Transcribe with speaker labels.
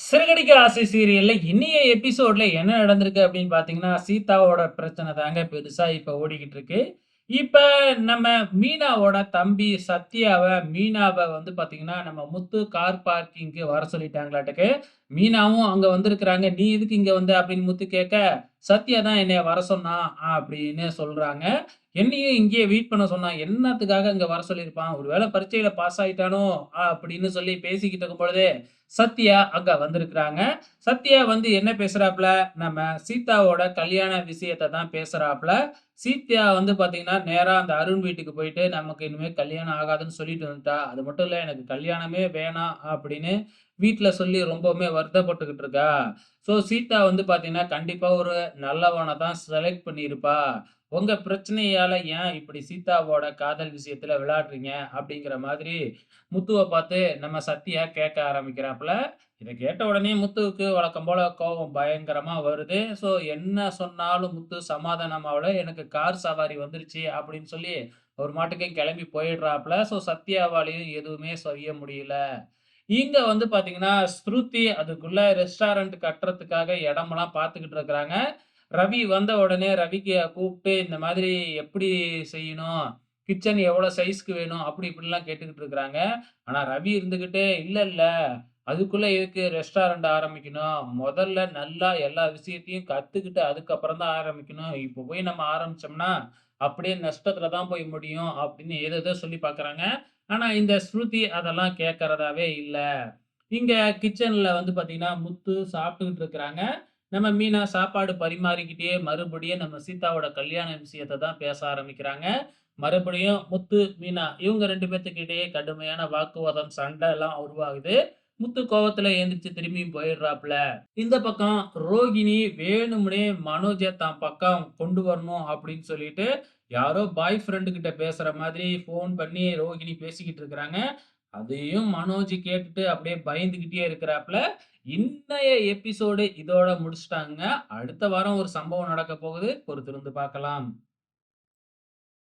Speaker 1: சிறகடிக்க ஆசை சீரியல்ல இன்னைய எபிசோட்ல என்ன நடந்திருக்கு அப்படின்னு பார்த்தீங்கன்னா, சீதாவோட பிரச்சனை தாங்க பெருசா இப்ப ஓடிக்கிட்டு இருக்கு. இப்ப நம்ம மீனாவோட தம்பி சத்யாவ, மீனாவ வந்து பார்த்தீங்கன்னா, நம்ம முத்து கார் பார்க்கிங்க்கு வர சொல்லிட்டாங்களாட்டுக்கு. மீனாவும் அங்க வந்திருக்கிறாங்க. "நீ எதுக்கு இங்க வந்த?" அப்படின்னு முத்து கேட்க, "சத்யா தான் என்னைய வர சொன்னான்" அப்படின்னு சொல்றாங்க. "என்னையும் இங்கேயே வெயிட் பண்ண சொன்னான். என்னத்துக்காக இங்க வர சொல்லியிருப்பான்? ஒருவேளை பரீட்சையில பாஸ் ஆயிட்டானோ?" அப்படின்னு சொல்லி பேசிக்கிட்டு இருக்கும் பொழுதே, சத்யா அங்க வந்திருக்கிறாங்க. சத்யா வந்து என்ன பேசுறாப்ல, நம்ம சீதாவோட கல்யாண விஷயத்த தான் பேசுறாப்ல. சீத்யா வந்து பாத்தீங்கன்னா, நேரா அந்த அருண் வீட்டுக்கு போயிட்டு, "நமக்கு இனிமே கல்யாணம் ஆகாதுன்னு சொல்லிட்டு வந்துட்டா. அது மட்டும் இல்ல, எனக்கு கல்யாணமே வேணாம்" அப்படின்னு வீட்ல சொல்லி ரொம்பவுமே வருத்தப்பட்டுக்கிட்டு இருக்கா. ஸோ சீதா வந்து பாத்தீங்கன்னா, கண்டிப்பா ஒரு நல்லவன தான் செலக்ட் பண்ணியிருப்பா. உங்க பிரச்சனையால ஏன் இப்படி சீதாவோட காதல் விஷயத்துல விளையாடுறீங்க? அப்படிங்கிற மாதிரி முத்துவ பார்த்து நம்ம சத்யா கேட்க ஆரம்பிக்கிறாப்புல. இத கேட்ட உடனே முத்துவுக்கு வழக்கம் போல கோவம் பயங்கரமா வருது. ஸோ என்ன சொன்னாலும் முத்து சமாதானமாவல. எனக்கு கார் சவாரி வந்துருச்சு அப்படின்னு சொல்லி ஒரு மாட்டுக்கு கிளம்பி போயிடுறாப்புல. ஸோ சத்யாவாலயும் எதுவுமே செய்ய முடியல. இங்க வந்து பார்த்தீங்கன்னா, ஸ்ருதி அதுக்குள்ள ரெஸ்டாரண்ட் கட்டுறதுக்காக இடமெல்லாம் பார்த்துக்கிட்டு இருக்கிறாங்க. ரவி வந்த உடனே ரவிக்கு கூப்பிட்டு இந்த மாதிரி எப்படி செய்யணும்? கிச்சன் எவ்வளோ சைஸ்க்கு வேணும்? அப்படி இப்படிலாம் கேட்டுக்கிட்டு இருக்கிறாங்க. ஆனா ரவி இருந்துகிட்டு, "இல்ல, இல்ல. அதுக்குள்ள எதுக்கு ரெஸ்டாரண்ட் ஆரம்பிக்கணும்? முதல்ல நல்லா எல்லா விஷயத்தையும் கத்துக்கிட்டு அதுக்கப்புறம் தான் ஆரம்பிக்கணும். இப்போ போய் நம்ம ஆரம்பிச்சோம்னா, அப்படியே நஷ்டத்துல தான் போய் முடியும்." அப்படின்னு ஏதேதோ சொல்லி பார்க்குறாங்க. ஆனா இந்த ஸ்ருதி அதெல்லாம் கேட்கறதாவே இல்ல. இங்க கிச்சன்ல வந்து பார்த்தீங்கன்னா, முத்து சாப்பிட்டுக்கிட்டு இருக்கிறாங்க. நம்ம மீனா சாப்பாடு பரிமாறிக்கிட்டே மறுபடியும் நம்ம சீதாவோட கல்யாண விஷயத்த தான் பேச ஆரம்பிக்கிறாங்க. மறுபடியும் முத்து, மீனா இவங்க 2 பேத்துக்கு இடையே கடுமையான வாக்குவாதம், சண்டை எல்லாம் உருவாகுது. முத்து கோவத்துல எந்திரிச்சு திரும்பியும் போயிடுறாப்புல. இந்த பக்கம் ரோகிணி வேணும்னே மனோஜ தான் பக்கம் கொண்டு வரணும் அப்படின்னு சொல்லிட்டு, யாரோ பாய் ஃப்ரெண்ட் கிட்ட பேசுற மாதிரி ஃபோன் பண்ணி ரோகிணி பேசிக்கிட்டு இருக்கிறாங்க. அதையும் மனோஜ் கேட்டுட்டு அப்படியே பயந்துகிட்டே இருக்கிறாப்புல. இன்னைய எபிசோடு இதோட முடிச்சுட்டாங்க. அடுத்த வாரம் ஒரு சம்பவம் நடக்க போகுது. பொறுத்திருந்து பார்க்கலாம்.